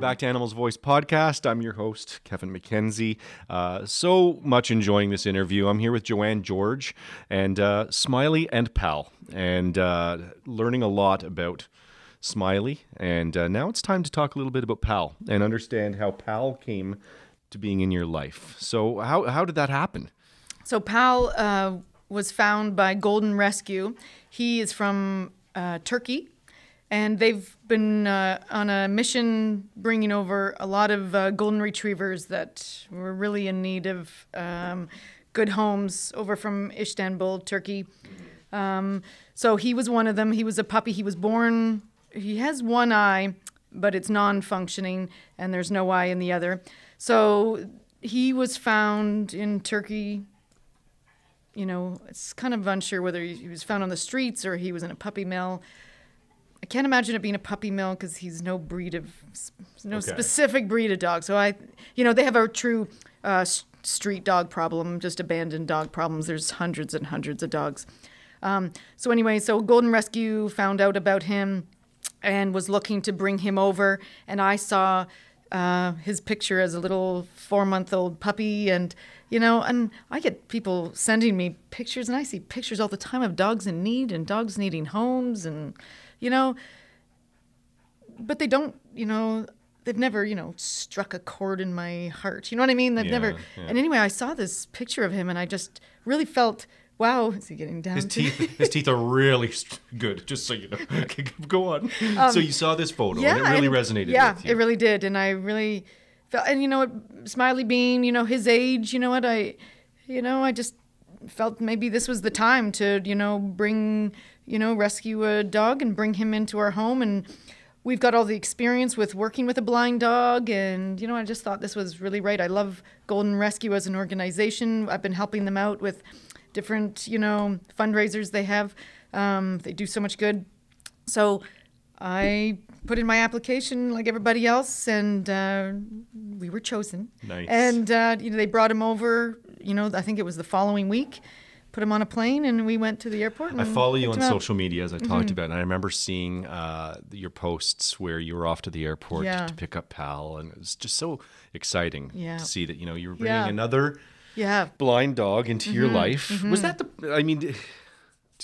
back to Animals Voice Podcast. I'm your host, Kevin McKenzie. So much enjoying this interview. I'm here with Joanne George and Smiley and Pal, and learning a lot about Smiley. And now it's time to talk a little bit about Pal and understand how Pal came to being in your life. So how did that happen? So Pal was found by Golden Rescue. He is from Turkey. And they've been on a mission bringing over a lot of golden retrievers that were really in need of good homes over from Istanbul, Turkey. So he was one of them. He was a puppy. He was born, he has one eye, but it's non-functioning, and there's no eye in the other. So he was found in Turkey. You know, it's kind of unsure whether he was found on the streets or he was in a puppy mill. I can't imagine it being a puppy mill because he's no specific breed of dog. So they have a true street dog problem, just abandoned dog problems. There's hundreds and hundreds of dogs. So Golden Rescue found out about him and was looking to bring him over. And I saw his picture as a little 4-month-old puppy, and I get people sending me pictures, and I see pictures all the time of dogs in need and dogs needing homes, and but they don't, they've never, struck a chord in my heart. You know what I mean? They've never. Yeah. And anyway, I saw this picture of him and I just really felt, wow, is he getting down? His teeth are really good, just so you know. Okay, go on. So you saw this photo and it really resonated with you. Yeah, it really did. And I really felt, and Smiley being, his age, I just felt maybe this was the time to, bring, rescue a dog and bring him into our home. And we've got all the experience with working with a blind dog. And, I just thought this was really right. I love Golden Rescue as an organization. I've been helping them out with different, fundraisers they have. They do so much good. So I put in my application like everybody else, and we were chosen. Nice. And, they brought him over, I think it was the following week, put him on a plane, and we went to the airport. And I follow you on social media, as I talked about, and I remember seeing your posts where you were off to the airport to pick up Pal, and it was just so exciting to see that, you were bringing another blind dog into your life. Was that did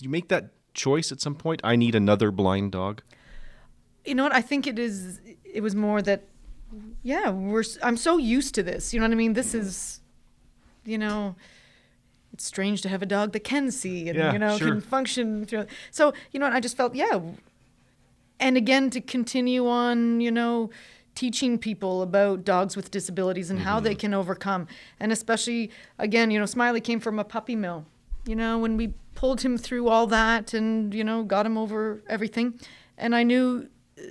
you make that choice at some point? I need another blind dog? You know what? I think it was more that, I'm so used to this. You know what I mean? This is, it's strange to have a dog that can see and, can function through. So, I just felt, And again, to continue on, teaching people about dogs with disabilities and how they can overcome. And especially, again, Smiley came from a puppy mill. When we pulled him through all that and, got him over everything. And I knew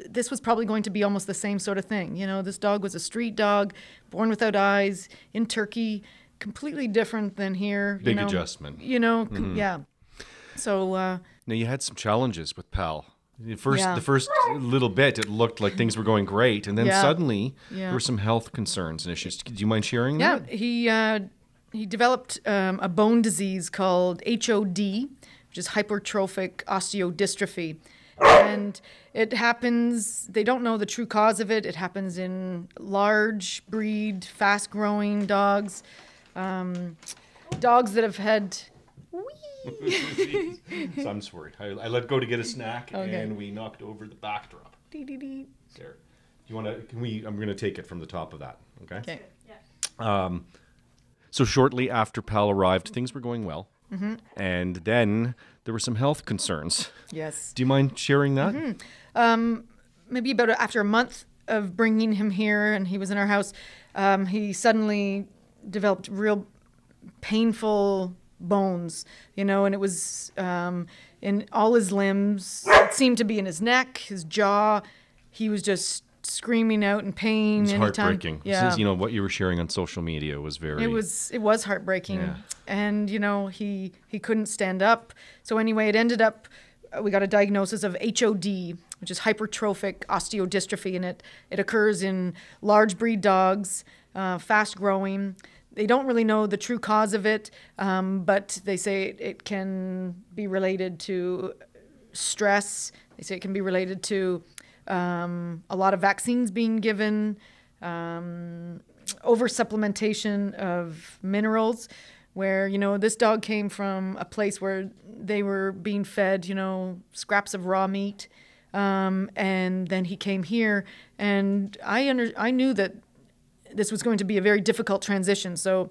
this was probably going to be almost the same sort of thing. This dog was a street dog, born without eyes, in Turkey, completely different than here. Big adjustment. Yeah. So... now, you had some challenges with Pal. The first little bit, it looked like things were going great, and then suddenly there were some health concerns and issues. Do you mind sharing that? Yeah, he developed a bone disease called HOD, which is hypertrophic osteodystrophy. And it happens, they don't know the true cause of it. It happens in large breed, fast-growing dogs, dogs that have had... So I'm sorry. I let go to get a snack, and we knocked over the backdrop. There. You want to? I'm going to take it from the top of that. Okay. Okay. Yeah. So shortly after Pal arrived, things were going well, and then there were some health concerns. Yes. Do you mind sharing that? Maybe after a month of bringing him here, and he was in our house, he suddenly developed real painful bones, and it was in all his limbs. It seemed to be in his neck, his jaw. He was just screaming out in pain. It was anytime. Heartbreaking. Yeah. Since, what you were sharing on social media was very... It was heartbreaking. Yeah. And, he couldn't stand up. So anyway, it ended up, we got a diagnosis of HOD, which is hypertrophic osteodystrophy, and it occurs in large breed dogs, fast growing. They don't really know the true cause of it, but they say it can be related to stress. They say it can be related to a lot of vaccines being given, over-supplementation of minerals, where, this dog came from a place where they were being fed, scraps of raw meat. And then he came here, and I knew that this was going to be a very difficult transition. So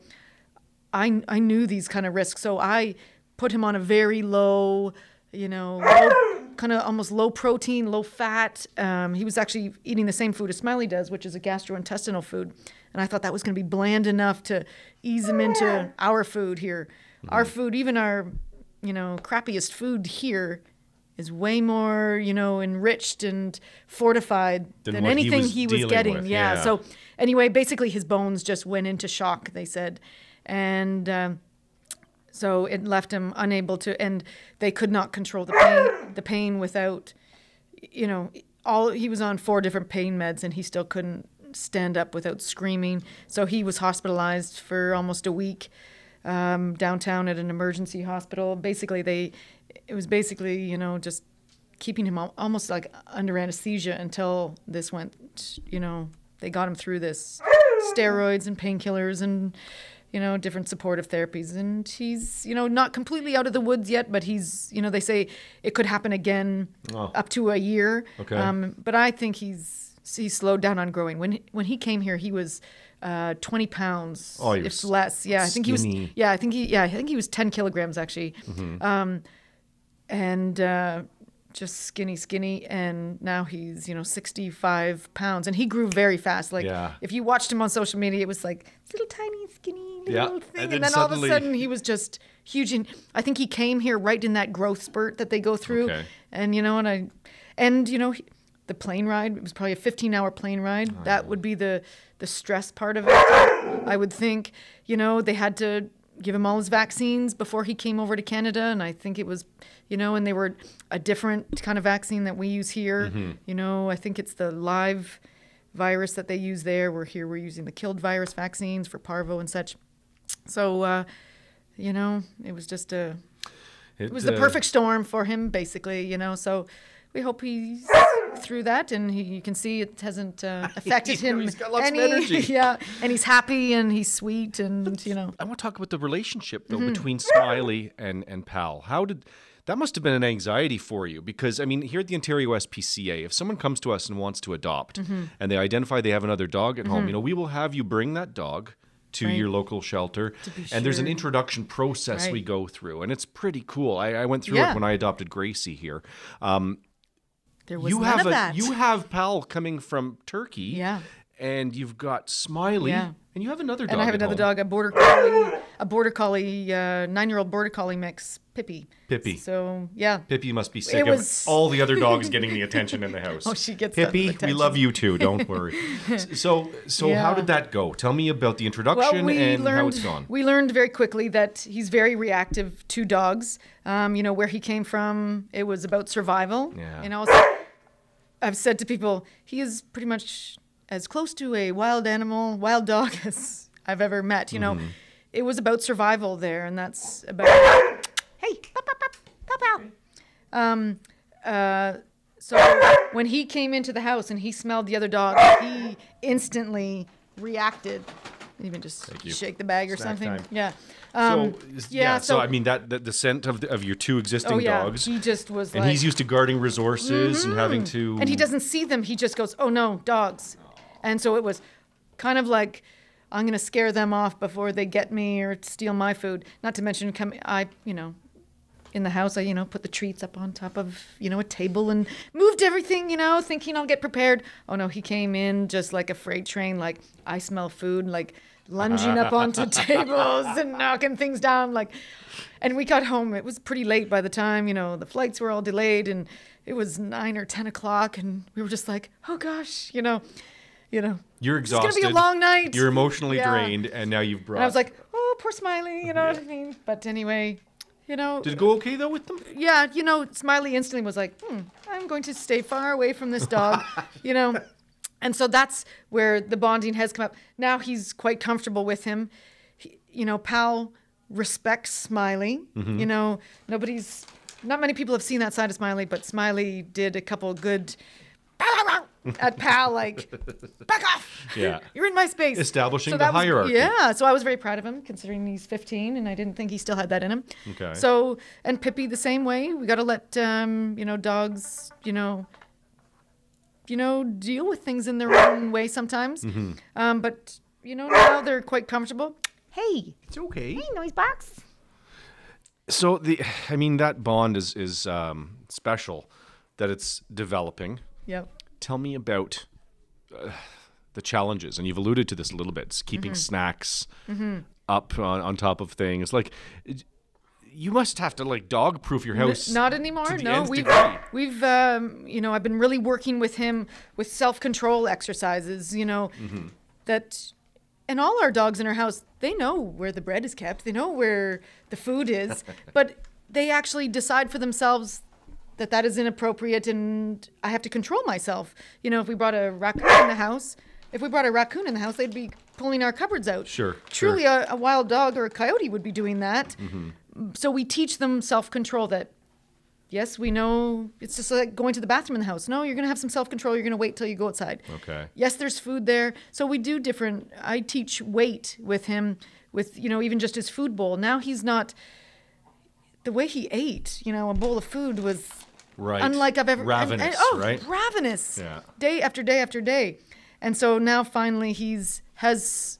I knew these kind of risks. So I put him on a very low, kind of almost low protein, low fat. He was actually eating the same food as Smiley does, which is a gastrointestinal food. And I thought that was going to be bland enough to ease him into our food here. Mm-hmm. Our food, even our, crappiest food here, is way more, enriched and fortified than anything he was getting. With. Yeah. So anyway, basically his bones just went into shock, they said. And so it left him unable to, and they could not control the pain without, he was on 4 different pain meds, and he still couldn't stand up without screaming. So he was hospitalized for almost a week downtown at an emergency hospital. Basically, it was just keeping him almost like under anesthesia until this went, they got him through this, steroids and painkillers and, different supportive therapies. And he's, not completely out of the woods yet, but he's, they say it could happen again up to a year. Okay. But I think he's slowed down on growing. When he came here, he was 20 pounds, if less. Yeah, skinny. I think he was 10 kilograms actually. Mm-hmm. And just skinny, and now he's 65 pounds, and he grew very fast. Like if you watched him on social media, it was like little tiny skinny little thing, and then all of a sudden he was just huge. And I think he came here right in that growth spurt that they go through. Okay. And the plane ride, it was probably a 15-hour plane ride. That would be the stress part of it. I would think, they had to give him all his vaccines before he came over to Canada. And I think it was, and they were a different kind of vaccine that we use here. Mm-hmm. I think it's the live virus that they use there. We're using the killed virus vaccines for parvo and such. So, it was just it was the perfect storm for him, basically, so we hope he's through that, and you can see it hasn't affected him. He's got lots of energy. Yeah, and he's happy and he's sweet, and I want to talk about the relationship though between Smiley and Pal. That must have been an anxiety for you, because here at the Ontario SPCA, if someone comes to us and wants to adopt, and they identify they have another dog at home, we will have you bring that dog to your local shelter, and there's an introduction process we go through, and it's pretty cool. I went through it when I adopted Gracie here. There was none of that. You have Pal coming from Turkey, and you've got Smiley, and you have another dog. And I have another dog, a border collie, 9-year-old border collie mix, Pippi. So Pippi must be sick of all the other dogs getting the attention in the house. Oh, she gets Pippi. We love you too. Don't worry. So how did that go? Tell me about the introduction how it's gone. We learned very quickly that he's very reactive to dogs. Where he came from, it was about survival. Yeah. I've said to people, he is pretty much as close to a wild dog as I've ever met. It was about survival there, and that's about. Hey, pow. So when he came into the house and he smelled the other dog, he instantly reacted. Even just shake the bag or Snack something. Time. Yeah. So that the scent of your 2 existing dogs. He just was and he's used to guarding resources and having to. And he doesn't see them. He just goes, "Oh no, dogs!" And so it was kind of like, I'm going to scare them off before they get me or steal my food. Not to mention, in the house, I put the treats up on top of a table and moved everything, thinking I'll get prepared. Oh no, he came in just like a freight train, like I smell food, like lunging up onto tables and knocking things down, and we got home. It was pretty late by the time, the flights were all delayed, and it was 9 or 10 o'clock, and we were just like, oh gosh, You're exhausted. It's going to be a long night. You're emotionally drained, and now you've brought. And I was like, oh, poor Smiley, you know what I mean? But anyway, Did it go okay though with them? Yeah, Smiley instantly was like, I'm going to stay far away from this dog, And so that's where the bonding has come up. Now he's quite comfortable with him. Pal respects Smiley. Mm-hmm. Not many people have seen that side of Smiley, but Smiley did a couple good at Pal, like, back off. Yeah. You're in my space. Establishing the that was- hierarchy. Yeah. So I was very proud of him, considering he's 15, and I didn't think he still had that in him. Okay. So, and Pippi the same way. We got to let, dogs, deal with things in their own way sometimes. But, now they're quite comfortable. Hey. It's okay. Hey, noise box. So that bond is special, that it's developing. Yep. Tell me about the challenges, and you've alluded to this a little bit. It's keeping snacks up on top of things. Like, you must have to like dog-proof your house. Not anymore. To the No, nth we've degree. I've been really working with him with self-control exercises. That. And all our dogs in our house, they know where the bread is kept. They know where the food is. But they actually decide for themselves that is inappropriate, and I have to control myself. If we brought a raccoon in the house, they'd be pulling our cupboards out. Sure. Truly, a wild dog or a coyote would be doing that. So we teach them self-control that, yes, we know it's just like going to the bathroom in the house. No, you're going to have some self-control. You're going to wait till you go outside. Okay. Yes, there's food there. So we do different. I teach weight with him, with, even just his food bowl. Now he's not, the way he ate, a bowl of food was unlike I've ever. Ravenous, right? Ravenous. Yeah. Day after day after day. And so now finally has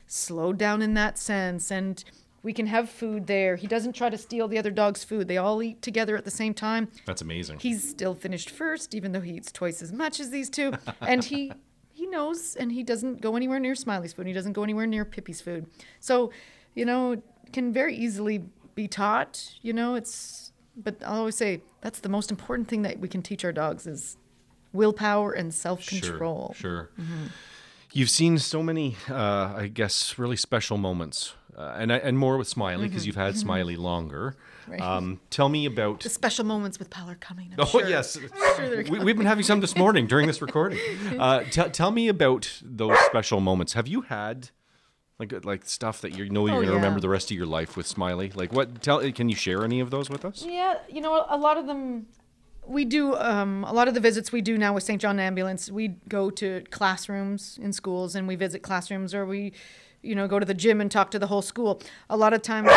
slowed down in that sense, and we can have food there. He doesn't try to steal the other dog's food. They all eat together at the same time. That's amazing. He's still finished first, even though he eats twice as much as these two. And he knows, and he doesn't go anywhere near Smiley's food. He doesn't go anywhere near Pippi's food. So, it can very easily be taught. But I'll always say that's the most important thing that we can teach our dogs is willpower and self-control. Sure. You've seen so many, I guess, really special moments, and more with Smiley, because you've had Smiley longer. Right. Tell me about the special moments with Pal are coming. I'm Oh sure. yes, Sure we've been having some this morning during this recording. Tell me about those special moments. Have you had like stuff that you're going to remember the rest of your life with Smiley? Like what? Can you share any of those with us? Yeah, a lot of them. We do a lot of the visits we do now with St. John Ambulance. We go to classrooms in schools and we visit classrooms, or we, go to the gym and talk to the whole school. A lot of times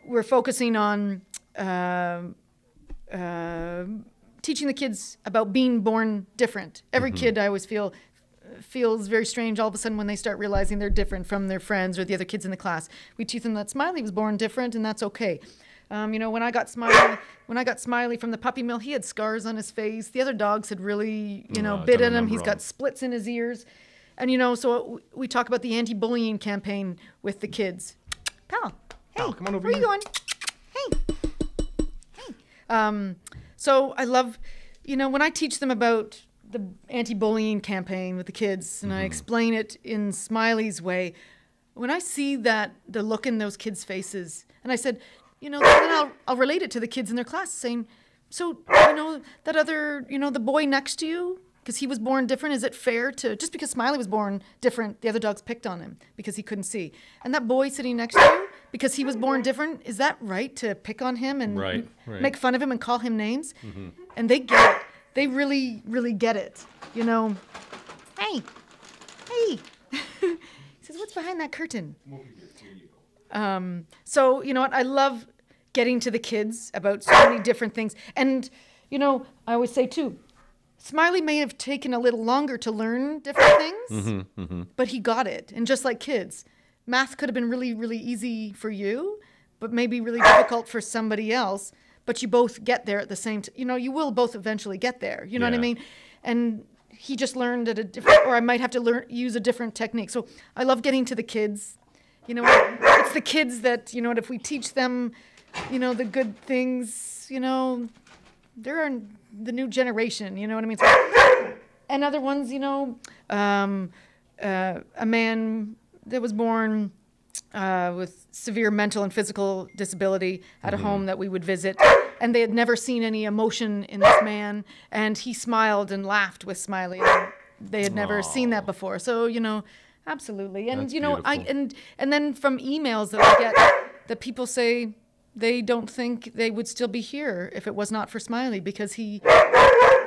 we're focusing on teaching the kids about being born different. Every kid, I always feels very strange all of a sudden when they start realizing they're different from their friends or the other kids in the class. We teach them that Smiley was born different, and that's okay. When I got Smiley from the puppy mill, he had scars on his face. The other dogs had really, bit at him. He's got splits in his ears. And, so we talk about the anti-bullying campaign with the kids. Pal, hey, Pal, come on over where are you going? Hey. So I love, when I teach them about the anti-bullying campaign with the kids, and I explain it in Smiley's way, when I see the look in those kids' faces, and I said, then I'll relate it to the kids in their class, saying, so, that other, the boy next to you, because he was born different, is it fair to, just because Smiley was born different, the other dogs picked on him because he couldn't see? And that boy sitting next to you, because he was born different, is that right to pick on him and Right. make fun of him and call him names? And they get it. They really, really get it. Hey. He says, what's behind that curtain? So, what? I love getting to the kids about so many different things. And, I always say, too, Smiley may have taken a little longer to learn different things, but he got it. And just like kids, math could have been really, really easy for you, but maybe really difficult for somebody else. But you both get there at the same time. You will both eventually get there. You know what I mean? And he just learned at a different, or I might have to use a different technique. So I love getting to the kids. It's the kids that, if we teach them, the good things, they're the new generation, you know what I mean? So, and other ones, a man that was born with severe mental and physical disability at a home that we would visit, and they had never seen any emotion in this man, and he smiled and laughed with Smiley. And they had never seen that before. So, absolutely. And, That's and then from emails that I get that people say they don't think they would still be here if it was not for Smiley, because he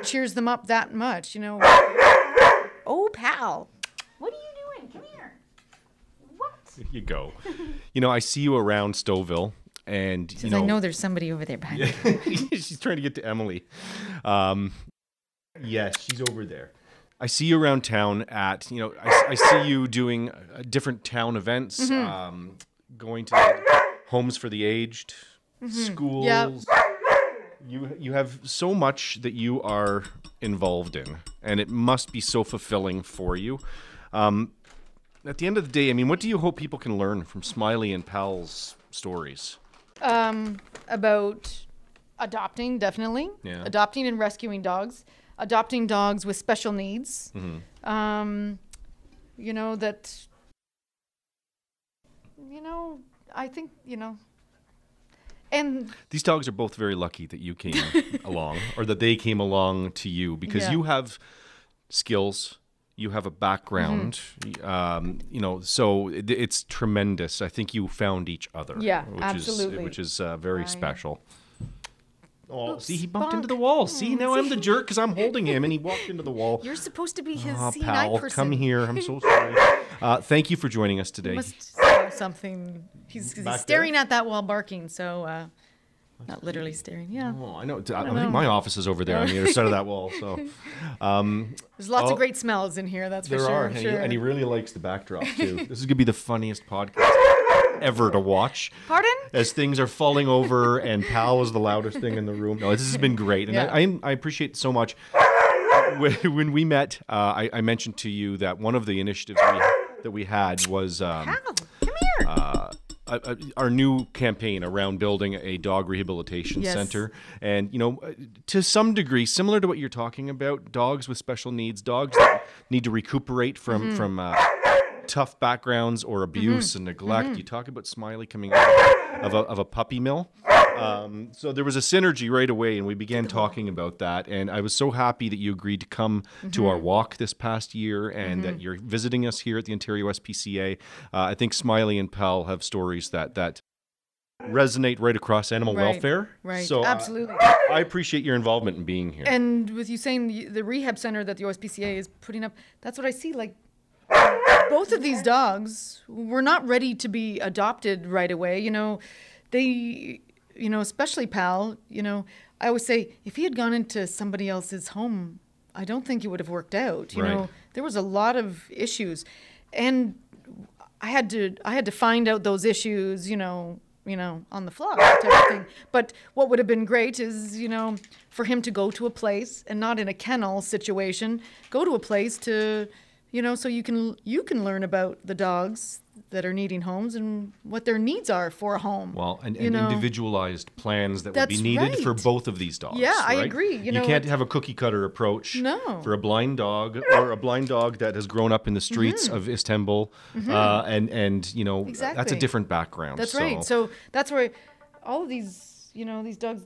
cheers them up that much, you know. Oh, Pal, what are you doing? Come here. What? There you go. You know, I see you around Stouffville, and you I know there's somebody over there behind me. she's trying to get to Emily. Yes, she's over there. I see you around town at, you know, I see you doing different town events, going to homes for the aged, schools. Yeah. You have so much that you are involved in, and it must be so fulfilling for you. At the end of the day, I mean, what do you hope people can learn from Smiley and Pal's stories? About adopting, definitely. Yeah. Adopting and rescuing dogs. Adopting dogs with special needs. You know, that, you know, I think, you know, and these dogs are both very lucky that you came along, or that they came along to you, because you have skills, you have a background, you know, so it's tremendous. I think you found each other. Yeah, which absolutely. Which is very special. Oh, Oops, see, he bumped bonk. into the wall. See, now I'm the jerk because I'm holding him, and he walked into the wall. You're supposed to be his Oh, seeing pal, eye person. come here. I'm so sorry. Thank you for joining us today. He must know something. He's Back staring there? at that wall, barking. So, not literally staring. Yeah. Oh, I know. I think my office is over there on the other side of that wall. So, There's lots of great smells in here. That's for there sure. are, I'm and, sure. and he really likes the backdrop too. This is gonna be the funniest podcast ever to watch. Pardon? As things are falling over, and Pal was the loudest thing in the room. No, this has been great, and I appreciate so much. When we met, I mentioned to you that one of the initiatives that we had was Pal, come here. our new campaign around building a dog rehabilitation center. And, you know, to some degree, similar to what you're talking about, dogs with special needs, dogs that need to recuperate from tough backgrounds or abuse and neglect. You talk about Smiley coming out of a puppy mill. So there was a synergy right away, and we began talking about that. And I was so happy that you agreed to come to our walk this past year, and that you're visiting us here at the Ontario SPCA. I think Smiley and Pal have stories that resonate right across animal welfare. Right. So Absolutely. I appreciate your involvement in being here. And with you saying the rehab center that the OSPCA is putting up, that's what I see. Like, both of these dogs were not ready to be adopted right away. You know, they, you know, especially Pal, you know, I always say if he had gone into somebody else's home, I don't think it would have worked out. You know, there was a lot of issues, and I had to find out those issues, you know, on the fly type of thing. But what would have been great is, you know, for him to go to a place, and not in a kennel situation, go to a place to, you know, so you can learn about the dogs that are needing homes and what their needs are for a home. Well, and you know? Individualized plans that would be That's needed for right. both of these dogs. Yeah, I right? agree. You know, can't have a cookie cutter approach for a blind dog, or a blind dog that has grown up in the streets of Istanbul, and you know, that's a Exactly. different background. That's right. So that's where all of these, you know, these dogs,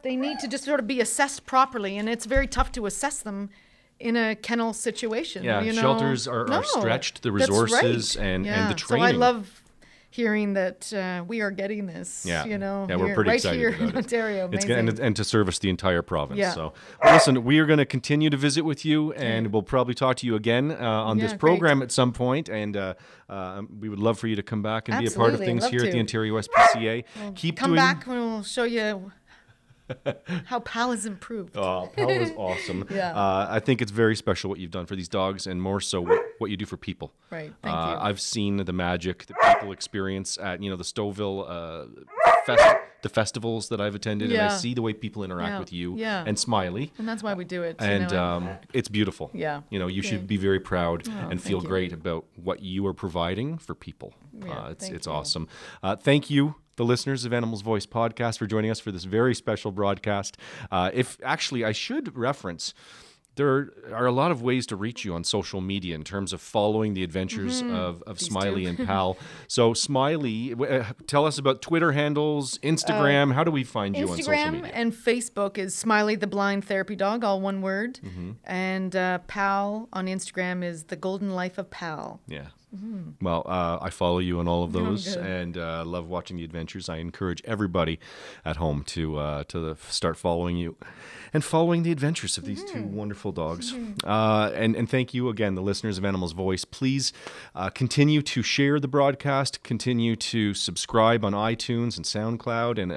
they need to just sort of be assessed properly, and it's very tough to assess them in a kennel situation. Yeah, you know? shelters are stretched, the resources and the training. So I love hearing that we are getting this. Yeah, you know, yeah, we're here, pretty right excited here about in it. Ontario. It's Amazing. and to service the entire province. Yeah. So, well, listen, we are going to continue to visit with you, and we'll probably talk to you again on this Yeah, program at some point. And we would love for you to come back and be a part of Absolutely, things love here at the to. Ontario SPCA. Keep Come doing. back and we'll show you how Pal has improved. Oh, Pal is awesome. Yeah. I think it's very special what you've done for these dogs, and more so what you do for people. Right. Thank you. I've seen the magic that people experience at the Stouffville the festivals that I've attended, and I Yeah. see the way people interact with you Yeah. and Smiley. And that's why we do it. you And know. it's beautiful. Yeah. You know, you should be very proud and thank feel you. great about what you are providing for people. Yeah, It's thank you. awesome. Thank you, the listeners of Animals Voice podcast, for joining us for this very special broadcast. If actually, I should reference, there are a lot of ways to reach you on social media in terms of following the adventures of Smiley and Pal. So, Smiley, tell us about Twitter handles, Instagram. How do we find you on social Instagram media? and Facebook is Smiley the Blind Therapy Dog, all one word. And Pal on Instagram is The Golden Life of Pal. Yeah. Well, I follow you on all of those, good. and love watching the adventures. I encourage everybody at home to start following you and following the adventures of these two wonderful dogs. And thank you again, the listeners of Animals Voice. Please continue to share the broadcast, continue to subscribe on iTunes and SoundCloud, and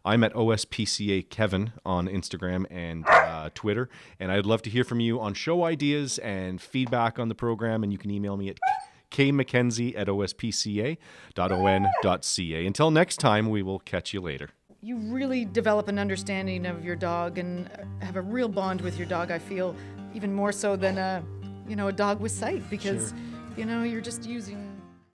I'm at OSPCA Kevin on Instagram and Twitter, and I'd love to hear from you on show ideas and feedback on the program, and you can email me at kmckenzie@ospca.on.ca. Until next time, we will catch you later. You really develop an understanding of your dog and have a real bond with your dog, I feel, even more so than a dog with sight, because, you're just using